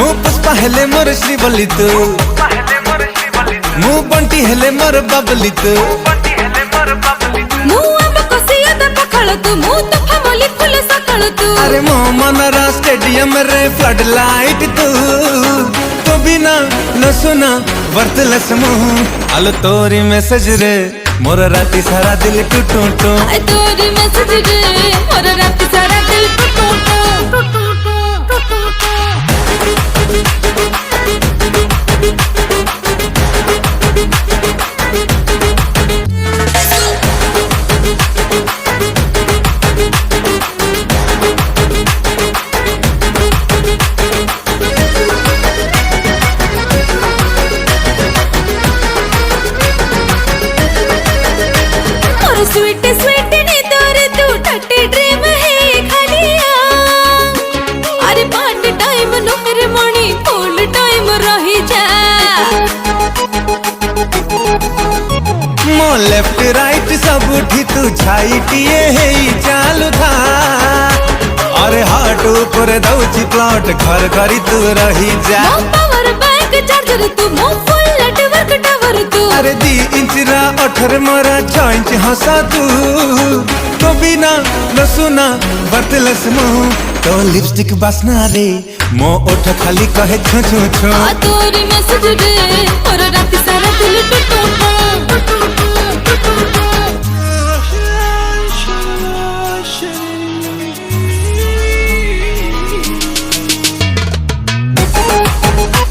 मु पुष्पा हेले मोर श्रीवल्ली तू मु बंटी हेले मोर बबली तू मु अब कोसिया द पखळ तू मु तो फमली फुल सकळ तू अरे मो मनरा स्टेडियम रे फ्लड लाइट तू तो बिना न सुना वर्थलेस मुह आलो तोरी मैसेज रे मोर राती सारा दिल टू टू टू तोरी मैसेज रे मोर राती सारा दिल टू टू टू टू टू टू स्वीट स्वीट नी तोरे तू टट्टी ड्रीम है खालिया अरे पार्ट टाइम नो मेरे मणि फुल टाइम रही जा मो लेफ्ट राइट सब उठी तू छाइटिए है चालू था अरे हार्ट ऊपर दउची प्लॉट घर करी तू रही जा मो पावर बैंक चार्जर तू मो फुल नेटवर्क टावर तू अरे 2 इंच रा 18 मोरा 6 इंच हंसा तू तो बिना न सुना बर्तलस मुह तो लिपस्टिक बासना रे मो ओठ खाली कहे छो छो छो तोरी मैसेज रे और रात सारा